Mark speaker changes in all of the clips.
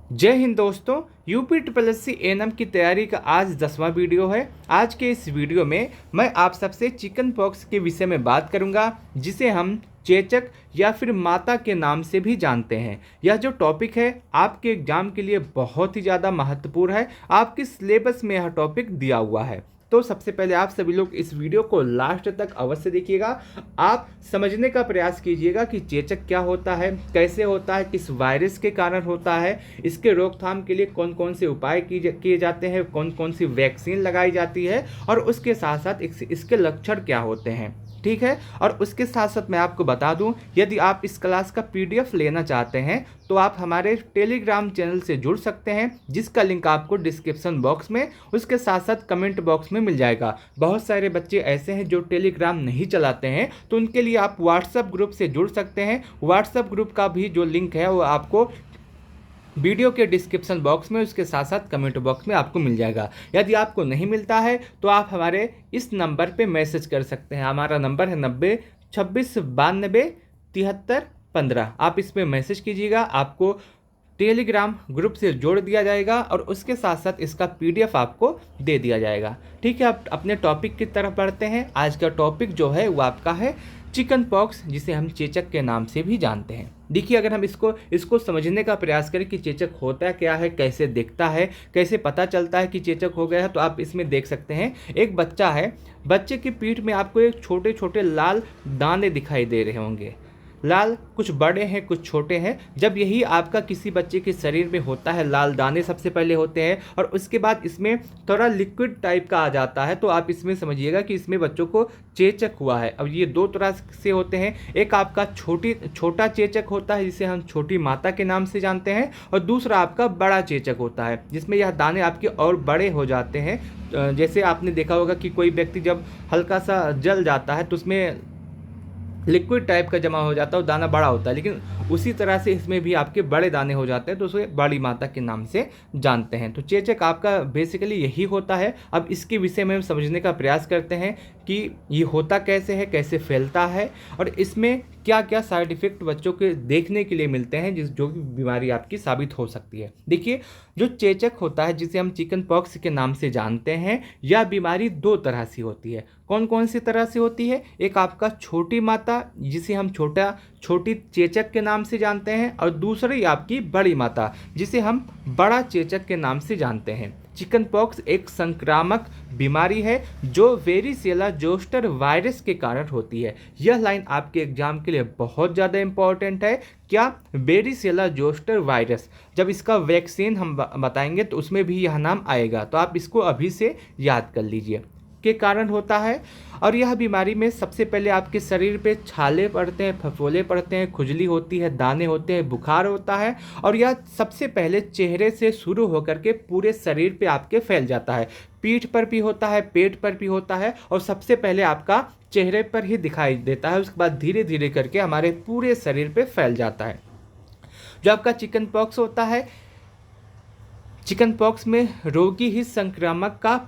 Speaker 1: जय हिंद दोस्तों। UP triple S C ANM की तैयारी का आज 10वां वीडियो है। आज के इस वीडियो में मैं आप सबसे चिकन पॉक्स के विषय में बात करूंगा, जिसे हम चेचक या फिर माता के नाम से भी जानते हैं। यह जो टॉपिक है आपके एग्जाम के लिए बहुत ही ज़्यादा महत्वपूर्ण है। आपके सिलेबस में यह टॉपिक दिया हुआ है। तो सबसे पहले आप सभी लोग इस वीडियो को लास्ट तक अवश्य देखिएगा। आप समझने का प्रयास कीजिएगा कि चेचक क्या होता है, कैसे होता है, किस वायरस के कारण होता है, इसके रोकथाम के लिए कौन कौन से उपाय किए जाते हैं, कौन कौन सी वैक्सीन लगाई जाती है और उसके साथ साथ इसके लक्षण क्या होते हैं। ठीक है। और उसके साथ साथ मैं आपको बता दूं, यदि आप इस क्लास का पीडीएफ लेना चाहते हैं तो आप हमारे टेलीग्राम चैनल से जुड़ सकते हैं, जिसका लिंक आपको डिस्क्रिप्शन बॉक्स में, उसके साथ साथ कमेंट बॉक्स में मिल जाएगा। बहुत सारे बच्चे ऐसे हैं जो टेलीग्राम नहीं चलाते हैं, तो उनके लिए आप व्हाट्सएप ग्रुप से जुड़ सकते हैं। व्हाट्सएप ग्रुप का भी जो लिंक है वो आपको वीडियो के डिस्क्रिप्शन बॉक्स में, उसके साथ साथ कमेंट बॉक्स में आपको मिल जाएगा। यदि आपको नहीं मिलता है तो आप हमारे इस नंबर पे मैसेज कर सकते हैं। हमारा नंबर है 90 26 92 73 15। आप इस पर मैसेज कीजिएगा, आपको टेलीग्राम ग्रुप से जोड़ दिया जाएगा और उसके साथ साथ इसका पीडीएफ आपको दे दिया जाएगा। ठीक है, आप अपने टॉपिक की तरफ बढ़ते हैं। आज का टॉपिक जो है वो आपका है चिकन पॉक्स, जिसे हम चेचक के नाम से भी जानते हैं। देखिए, अगर हम इसको समझने का प्रयास करें कि चेचक होता क्या है, कैसे दिखता है, कैसे पता चलता है कि चेचक हो गया है, तो आप इसमें देख सकते हैं एक बच्चा है। बच्चे की पीठ में आपको एक छोटे छोटे लाल दाने दिखाई दे रहे होंगे। लाल, कुछ बड़े हैं कुछ छोटे हैं। जब यही आपका किसी बच्चे के शरीर में होता है, लाल दाने सबसे पहले होते हैं और उसके बाद इसमें थोड़ा लिक्विड टाइप का आ जाता है, तो आप इसमें समझिएगा कि इसमें बच्चों को चेचक हुआ है। अब ये दो तरह से होते हैं। एक आपका छोटा चेचक होता है, जिसे हम छोटी माता के नाम से जानते हैं, और दूसरा आपका बड़ा चेचक होता है, जिसमें यह दाने आपके और बड़े हो जाते हैं। जैसे आपने देखा होगा कि कोई व्यक्ति जब हल्का सा जल जाता है तो उसमें लिक्विड टाइप का जमा हो जाता है और दाना बड़ा होता है, लेकिन उसी तरह से इसमें भी आपके बड़े दाने हो जाते हैं, तो उसे बड़ी माता के नाम से जानते हैं। तो चेचक आपका बेसिकली यही होता है। अब इसके विषय में हम समझने का प्रयास करते हैं कि ये होता कैसे है, कैसे फैलता है और इसमें क्या क्या साइड इफेक्ट बच्चों के देखने के लिए मिलते हैं, जो कि बीमारी आपकी साबित हो सकती है। देखिए, जो चेचक होता है, जिसे हम चिकन पॉक्स के नाम से जानते हैं, यह बीमारी दो तरह से होती है। कौन कौन सी तरह से होती है? एक आपका छोटी माता, जिसे हम छोटी चेचक के नाम से जानते हैं, और दूसरी आपकी बड़ी माता, जिसे हम बड़ा चेचक के नाम से जानते हैं। चिकन पॉक्स एक संक्रामक बीमारी है जो वेरिसेला जोस्टर वायरस के कारण होती है। यह लाइन आपके एग्जाम के लिए बहुत ज़्यादा इंपॉर्टेंट है। क्या? Varicella zoster virus. जब इसका वैक्सीन हम बताएंगे तो उसमें भी यह नाम आएगा, तो आप इसको अभी से याद कर लीजिए के कारण होता है। और यह बीमारी में सबसे पहले आपके शरीर पे छाले पड़ते हैं, फफोले पड़ते हैं, खुजली होती है, दाने होते हैं, बुखार होता है, और यह सबसे पहले चेहरे से शुरू होकर के पूरे शरीर पे आपके फैल जाता है। पीठ पर भी होता है, पेट पर भी होता है, और सबसे पहले आपका चेहरे पर ही दिखाई देता है। उसके बाद धीरे धीरे करके हमारे पूरे शरीर पे फैल जाता है। जो आपका चिकन पॉक्स होता है, चिकन पॉक्स में रोगी ही संक्रामक का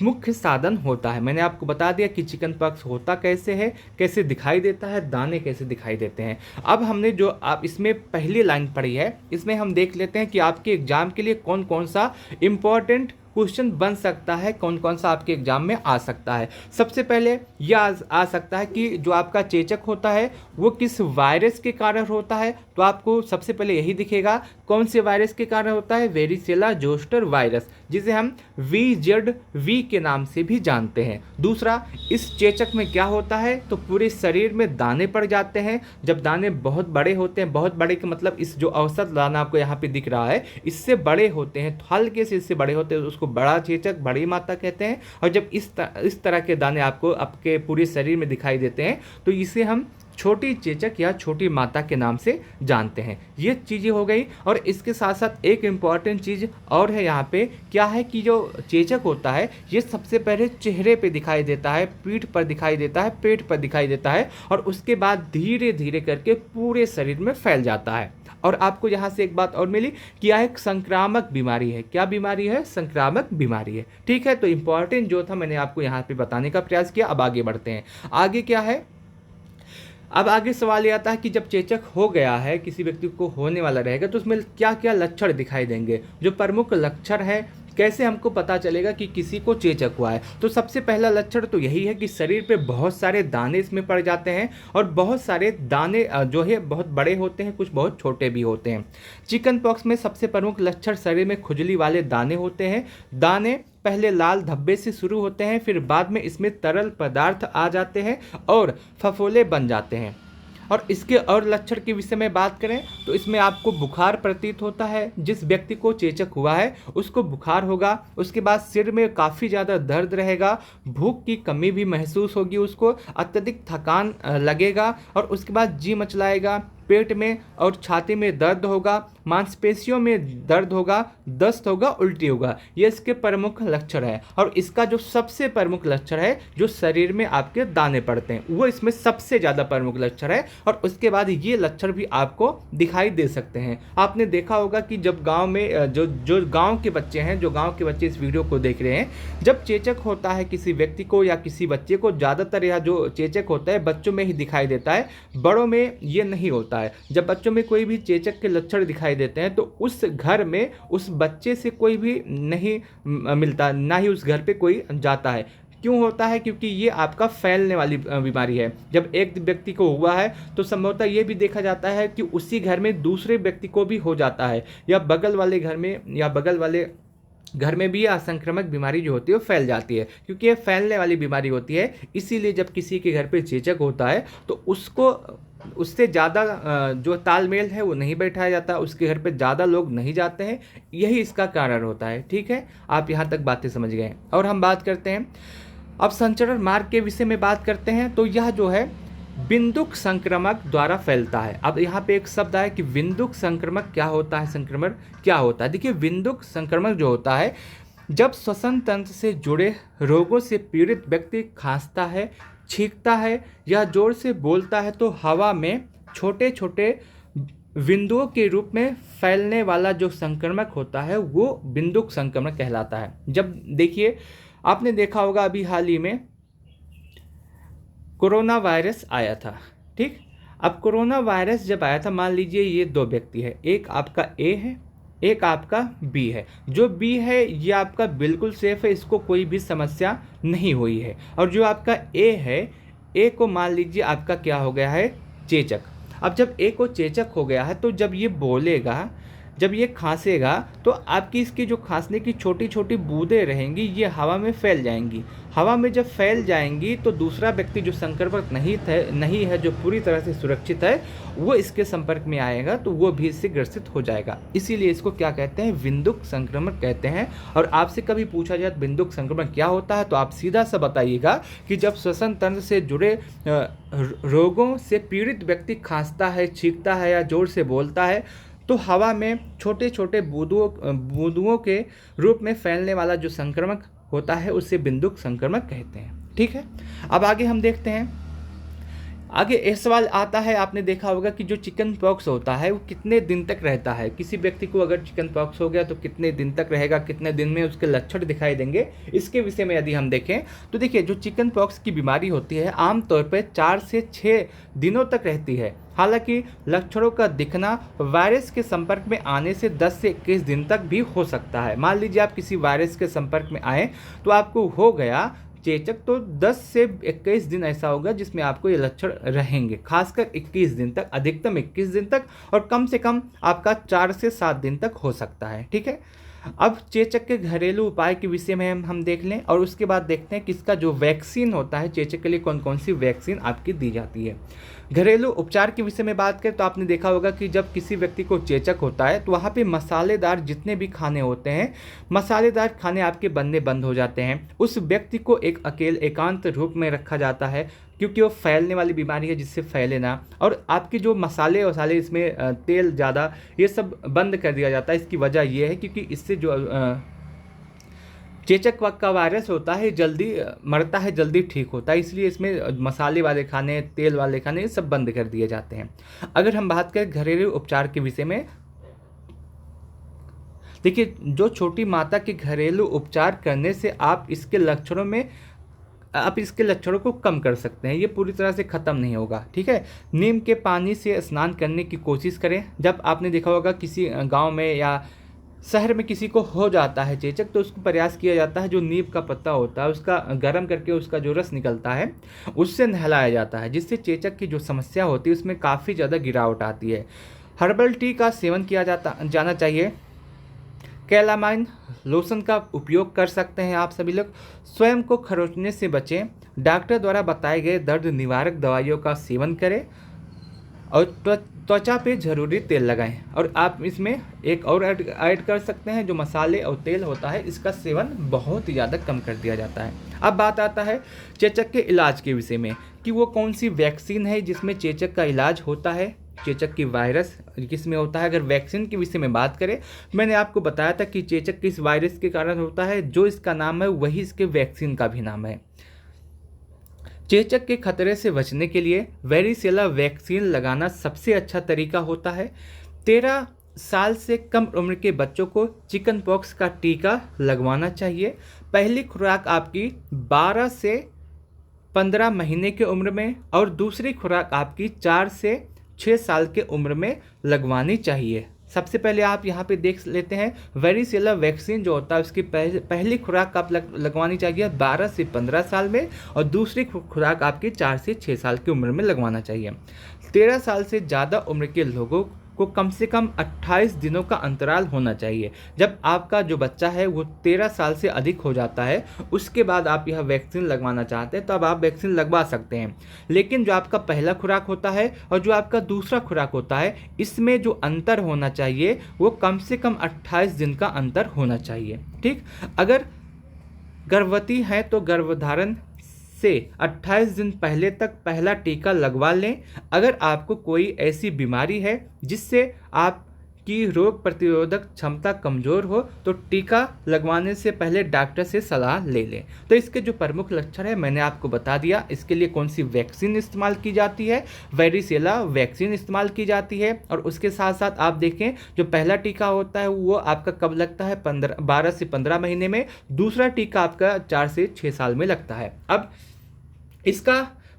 Speaker 1: मुख्य साधन होता है। मैंने आपको बता दिया कि चिकन पॉक्स होता कैसे है, कैसे दिखाई देता है, दाने कैसे दिखाई देते हैं। अब हमने जो आप इसमें पहली लाइन पढ़ी है, इसमें हम देख लेते हैं कि आपके एग्जाम के लिए कौन कौन सा इम्पोर्टेंट क्वेश्चन बन सकता है, कौन कौन सा आपके एग्जाम में आ सकता है। सबसे पहले यह आ सकता है कि जो आपका चेचक होता है वो किस वायरस के कारण होता है, तो आपको सबसे पहले यही दिखेगा। कौन से वायरस के कारण होता है? वेरिसेला जोस्टर वायरस, जिसे हम VZV के नाम से भी जानते हैं। दूसरा, इस चेचक में क्या होता है, तो पूरे शरीर में दाने पड़ जाते हैं। जब दाने बहुत बड़े होते हैं, बहुत बड़े का मतलब इस जो औसत दाना आपको यहाँ पे दिख रहा है, इससे बड़े होते हैं, हल्के से इससे बड़े होते हैं, उसको बड़ा चेचक, बड़ी माता कहते हैं। और जब इस तरह के दाने आपको आपके पूरे शरीर में दिखाई देते हैं, तो इसे हम छोटी चेचक या छोटी माता के नाम से जानते हैं। ये चीज़ें हो गई। और इसके साथ साथ एक इम्पॉर्टेंट चीज़ और है यहाँ पे, क्या है कि जो चेचक होता है ये सबसे पहले चेहरे पे दिखाई देता है, पीठ पर दिखाई देता है, पेट पर दिखाई देता है, और उसके बाद धीरे धीरे करके पूरे शरीर में फैल जाता है। और आपको यहाँ से एक बात और मिली कि यह एक संक्रामक बीमारी है। क्या बीमारी है? संक्रामक बीमारी है। ठीक है, तो इम्पॉर्टेंट जो था मैंने आपको यहाँ पे बताने का प्रयास किया। अब आगे बढ़ते हैं। आगे क्या है? अब आगे सवाल ये आता है कि जब चेचक हो गया है, किसी व्यक्ति को होने वाला रहेगा, तो उसमें क्या क्या लक्षण दिखाई देंगे, जो प्रमुख लक्षण है, कैसे हमको पता चलेगा कि किसी को चेचक हुआ है। तो सबसे पहला लक्षण तो यही है कि शरीर पे बहुत सारे दाने इसमें पड़ जाते हैं, और बहुत सारे दाने जो है बहुत बड़े होते हैं, कुछ बहुत छोटे भी होते हैं। चिकन पॉक्स में सबसे प्रमुख लक्षण शरीर में खुजली वाले दाने होते हैं। दाने पहले लाल धब्बे से शुरू होते हैं, फिर बाद में इसमें तरल पदार्थ आ जाते हैं और फफोले बन जाते हैं। और इसके और लक्षण के विषय में बात करें तो इसमें आपको बुखार प्रतीत होता है। जिस व्यक्ति को चेचक हुआ है उसको बुखार होगा, उसके बाद सिर में काफ़ी ज़्यादा दर्द रहेगा, भूख की कमी भी महसूस होगी, उसको अत्यधिक थकान लगेगा, और उसके बाद जी मचलाएगा, पेट में और छाती में दर्द होगा, मांसपेशियों में दर्द होगा, दस्त होगा, उल्टी होगा। ये इसके प्रमुख लक्षण है। और इसका जो सबसे प्रमुख लक्षण है, जो शरीर में आपके दाने पड़ते हैं, वो इसमें सबसे ज़्यादा प्रमुख लक्षण है। और उसके बाद ये लक्षण भी आपको दिखाई दे सकते हैं। आपने देखा होगा कि जब गांव में जो गांव के बच्चे हैं, जो गांव के बच्चे इस वीडियो को देख रहे हैं, जब चेचक होता है किसी व्यक्ति को या किसी बच्चे को, ज़्यादातर यह जो चेचक होता है बच्चों में ही दिखाई देता है, बड़ों में ये नहीं होता है। जब बच्चों में कोई भी चेचक के लक्षण दिखाई देते हैं तो उस घर में उस बच्चे से कोई भी नहीं मिलता, ना ही उस घर पे कोई जाता है। क्यों होता है? क्योंकि ये आपका फैलने वाली बीमारी है। जब एक व्यक्ति को हुआ है तो संभवतः ये भी देखा जाता है कि उसी घर में दूसरे व्यक्ति को भी हो जाता है, या बगल वाले घर में, या बगल वाले घर में भी असंक्रामक बीमारी जो होती है वो फैल जाती है, क्योंकि ये फैलने वाली बीमारी होती है। इसीलिए जब किसी के घर पे चेचक होता है तो उसको उससे ज़्यादा जो तालमेल है वो नहीं बैठाया जाता, उसके घर पे ज़्यादा लोग नहीं जाते हैं, यही इसका कारण होता है। ठीक है, आप यहाँ तक बातें समझ गए। और हम बात करते हैं अब संचरण मार्ग के विषय में बात करते हैं। तो यह जो है बिंदुक संक्रमक द्वारा फैलता है। अब यहाँ पे एक शब्द है कि बिंदुक संक्रमक क्या होता है, संक्रमण क्या होता है। देखिए, बिंदुक संक्रमण जो होता है, जब श्वसन तंत्र से जुड़े रोगों से पीड़ित व्यक्ति खांसता है, छींकता है या जोर से बोलता है तो हवा में छोटे छोटे बिंदुओं के रूप में फैलने वाला जो संक्रमक होता है वो बिंदुक संक्रमण कहलाता है। जब देखिए, आपने देखा होगा अभी हाल ही में कोरोना वायरस आया था। ठीक, अब कोरोना वायरस जब आया था, मान लीजिए ये दो व्यक्ति है, एक आपका ए है, एक आपका बी है। जो बी है ये आपका बिल्कुल सेफ है, इसको कोई भी समस्या नहीं हुई है। और जो आपका ए है, ए को मान लीजिए आपका क्या हो गया है, चेचक। अब जब ए को चेचक हो गया है तो जब ये बोलेगा, जब ये खांसेगा तो आपकी इसकी जो खांसने की छोटी छोटी बूंदें रहेंगी ये हवा में फैल जाएंगी। हवा में जब फैल जाएंगी तो दूसरा व्यक्ति जो संक्रमक नहीं है, जो पूरी तरह से सुरक्षित है, वो इसके संपर्क में आएगा तो वो भी इससे ग्रसित हो जाएगा। इसीलिए इसको क्या कहते हैं, बिंदुक संक्रमण कहते हैं। और आपसे कभी पूछा जाए बिंदुक संक्रमण क्या होता है तो आप सीधा सा बताइएगा कि जब श्वसन तंत्र से जुड़े रोगों से पीड़ित व्यक्ति खांसता है, छींकता है या जोर से बोलता है तो हवा में छोटे छोटे बूंदुओं के रूप में फैलने वाला जो संक्रमक होता है उसे बिंदुक संक्रमक कहते हैं। ठीक है, अब आगे हम देखते हैं। आगे एक सवाल आता है, आपने देखा होगा कि जो चिकन पॉक्स होता है वो कितने दिन तक रहता है। किसी व्यक्ति को अगर चिकन पॉक्स हो गया तो कितने दिन तक रहेगा, कितने दिन में उसके लक्षण दिखाई देंगे, इसके विषय में यदि हम देखें तो देखिए, जो चिकन पॉक्स की बीमारी होती है आमतौर पर 4 से 6 दिनों तक रहती है। हालांकि लक्षणों का दिखना वायरस के संपर्क में आने से 10 से 21 दिन तक भी हो सकता है। मान लीजिए आप किसी वायरस के संपर्क में आए तो आपको हो गया चेचक, तो 10 से 21 दिन ऐसा होगा जिसमें आपको ये लक्षण रहेंगे, खासकर 21 दिन तक, अधिकतम 21 दिन तक, और कम से कम आपका 4 से 7 दिन तक हो सकता है। ठीक है, अब चेचक के घरेलू उपाय के विषय में हम देख लें, और उसके बाद देखते हैं कि इसका जो वैक्सीन होता है, चेचक के लिए कौन कौन सी वैक्सीन आपकी दी जाती है। घरेलू उपचार के विषय में बात करें तो आपने देखा होगा कि जब किसी व्यक्ति को चेचक होता है तो वहाँ पे मसालेदार जितने भी खाने होते हैं, मसालेदार खाने आपके बनने बंद हो जाते हैं। उस व्यक्ति को एक एकांत रूप में रखा जाता है, क्योंकि वो फैलने वाली बीमारी है, जिससे फैले ना। और आपके जो मसाले वसाले, इसमें तेल ज़्यादा, ये सब बंद कर दिया जाता है। इसकी वजह ये है क्योंकि इससे जो चेचक का वायरस होता है जल्दी मरता है, जल्दी ठीक होता है, इसलिए इसमें मसाले वाले खाने, तेल वाले खाने, ये सब बंद कर दिए जाते हैं। अगर हम बात करें घरेलू उपचार के विषय में, देखिए, जो छोटी माता के घरेलू उपचार करने से आप इसके लक्षणों में आप इसके लक्षणों को कम कर सकते हैं, ये पूरी तरह से ख़त्म नहीं होगा। ठीक है, नीम के पानी से स्नान करने की कोशिश करें। जब आपने देखा होगा किसी गांव में या शहर में किसी को हो जाता है चेचक, तो उसको प्रयास किया जाता है जो नीम का पत्ता होता है उसका गर्म करके उसका जो रस निकलता है उससे नहलाया जाता है, जिससे चेचक की जो समस्या होती है उसमें काफ़ी ज़्यादा गिरावट आती है। हर्बल टी का सेवन किया जाना चाहिए। कैलामाइन लोशन का उपयोग कर सकते हैं आप सभी लोग। स्वयं को खरोचने से बचें। डॉक्टर द्वारा बताए गए दर्द निवारक दवाइयों का सेवन करें और त्वचा पे ज़रूरी तेल लगाएं। और आप इसमें एक और ऐड कर सकते हैं, जो मसाले और तेल होता है इसका सेवन बहुत ही ज़्यादा कम कर दिया जाता है। अब बात आता है चेचक के इलाज के विषय में कि वो कौन सी वैक्सीन है जिसमें चेचक का इलाज होता है, चेचक की वायरस किस में होता है। अगर वैक्सीन के विषय में बात करें, मैंने आपको बताया था कि चेचक किस वायरस के कारण होता है, जो इसका नाम है वही इसके वैक्सीन का भी नाम है। चेचक के खतरे से बचने के लिए वेरिसेला वैक्सीन लगाना सबसे अच्छा तरीका होता है। 13 साल से कम उम्र के बच्चों को चिकन पॉक्स का टीका लगवाना चाहिए। पहली खुराक आपकी 12 से 15 महीने की उम्र में और दूसरी खुराक आपकी 4 से 6 साल के उम्र में लगवानी चाहिए। सबसे पहले आप यहाँ पे देख लेते हैं, वेरिसेला वैक्सीन जो होता है उसकी पहली खुराक आप लगवानी चाहिए 12 से 15 साल में और दूसरी खुराक आपकी 4 से 6 साल की उम्र में लगवाना चाहिए। 13 साल से ज़्यादा उम्र के लोगों को कम से कम 28 दिनों का अंतराल होना चाहिए। जब आपका जो बच्चा है वो 13 साल से अधिक हो जाता है, उसके बाद आप यह वैक्सीन लगवाना चाहते हैं तो अब आप वैक्सीन लगवा सकते हैं। लेकिन जो आपका पहला खुराक होता है और जो आपका दूसरा खुराक होता है, इसमें जो अंतर होना चाहिए वो कम से कम 28 दिन का अंतर होना चाहिए। ठीक, अगर गर्भवती हैं तो गर्भधारण से 28 दिन पहले तक पहला टीका लगवा लें। अगर आपको कोई ऐसी बीमारी है जिससे आपकी रोग प्रतिरोधक क्षमता कमज़ोर हो तो टीका लगवाने से पहले डॉक्टर से सलाह ले लें। तो इसके जो प्रमुख लक्षण है मैंने आपको बता दिया। इसके लिए कौन सी वैक्सीन इस्तेमाल की जाती है, वेरिसेला वैक्सीन इस्तेमाल की जाती है। और उसके साथ साथ आप देखें जो पहला टीका होता है वो आपका कब लगता है, 12 से 15 महीने में। दूसरा टीका आपका 4 से 6 साल में लगता है। अब इसका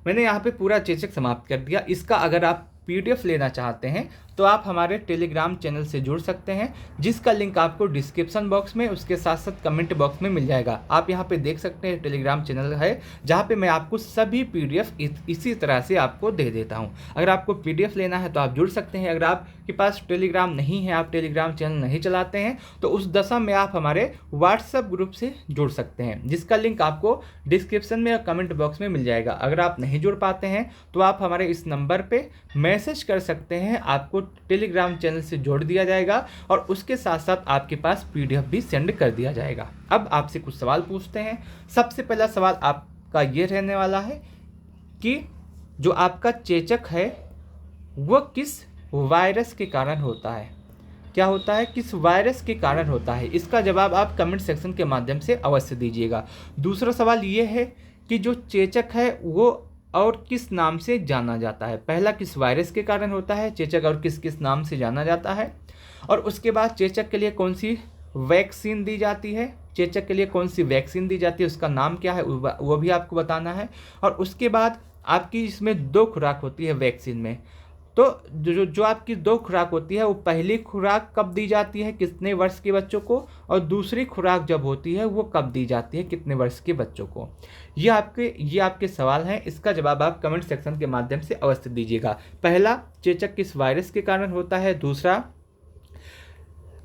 Speaker 1: मैंने यहाँ पे पूरा चेचक समाप्त कर दिया। इसका अगर आप PDF लेना चाहते हैं तो आप हमारे टेलीग्राम चैनल से जुड़ सकते हैं, जिसका लिंक आपको डिस्क्रिप्शन बॉक्स में उसके साथ साथ कमेंट बॉक्स में मिल जाएगा। आप यहाँ पे देख सकते हैं टेलीग्राम चैनल है जहाँ पे मैं आपको सभी PDF इसी तरह से आपको दे देता हूँ। अगर आपको PDF लेना है तो आप जुड़ सकते हैं। अगर आपके पास टेलीग्राम नहीं है, आप टेलीग्राम चैनल नहीं चलाते हैं, तो उस दशा में आप हमारे व्हाट्सएप ग्रुप से जुड़ सकते हैं, जिसका लिंक आपको डिस्क्रिप्शन में या कमेंट बॉक्स में मिल जाएगा। अगर आप नहीं जुड़ पाते हैं तो आप हमारे इस नंबर पर मैसेज कर सकते हैं, आपको टेलीग्राम चैनल से जोड़ दिया जाएगा और उसके साथ साथ आपके पास PDF भी सेंड कर दिया जाएगा। अब आपसे कुछ सवाल पूछते हैं। सबसे पहला सवाल आपका ये रहने वाला है कि जो आपका चेचक है वो किस वायरस के कारण होता है। क्या होता है, किस वायरस के कारण होता है? इसका जवाब आप कमेंट सेक्शन के माध्यम से अवश्य दीजिएगा। दूसरा सवाल ये है कि जो चेचक है वो और किस नाम से जाना जाता है। पहला, किस वायरस के कारण होता है चेचक और किस किस नाम से जाना जाता है। और उसके बाद चेचक के लिए कौन सी वैक्सीन दी जाती है, चेचक के लिए कौन सी वैक्सीन दी जाती है, उसका नाम क्या है वो भी आपको बताना है। और उसके बाद आपकी इसमें 2 खुराक होती है वैक्सीन में, तो जो आपकी 2 खुराक होती है वो पहली खुराक कब दी जाती है, कितने वर्ष के बच्चों को, और दूसरी खुराक जब होती है वो कब दी जाती है, कितने वर्ष के बच्चों को। ये आपके सवाल हैं। इसका जवाब आप कमेंट सेक्शन के माध्यम से अवश्य दीजिएगा। पहला, चेचक किस वायरस के कारण होता है। दूसरा,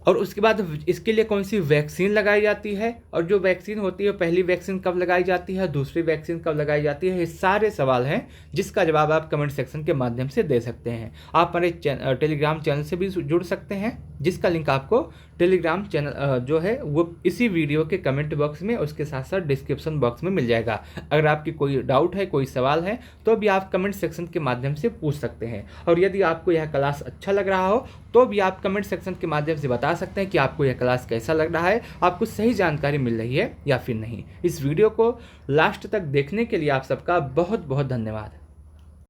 Speaker 1: और उसके बाद इसके लिए कौन सी वैक्सीन लगाई जाती है, और जो वैक्सीन होती है पहली वैक्सीन कब लगाई जाती है, दूसरी वैक्सीन कब लगाई जाती है। ये सारे सवाल हैं जिसका जवाब आप कमेंट सेक्शन के माध्यम से दे सकते हैं। आप हमारे टेलीग्राम चैनल से भी जुड़ सकते हैं, जिसका लिंक आपको टेलीग्राम चैनल जो है वो इसी वीडियो के कमेंट बॉक्स में उसके साथ साथ डिस्क्रिप्शन बॉक्स में मिल जाएगा। अगर आपकी कोई डाउट है, कोई सवाल है तो भी आप कमेंट सेक्शन के माध्यम से पूछ सकते हैं। और यदि आपको यह क्लास अच्छा लग रहा हो तो भी आप कमेंट सेक्शन के माध्यम से बता सकते हैं कि आपको यह क्लास कैसा लग रहा है, आपको सही जानकारी मिल रही है या फिर नहीं। इस वीडियो को लास्ट तक देखने के लिए आप सबका बहुत बहुत धन्यवाद।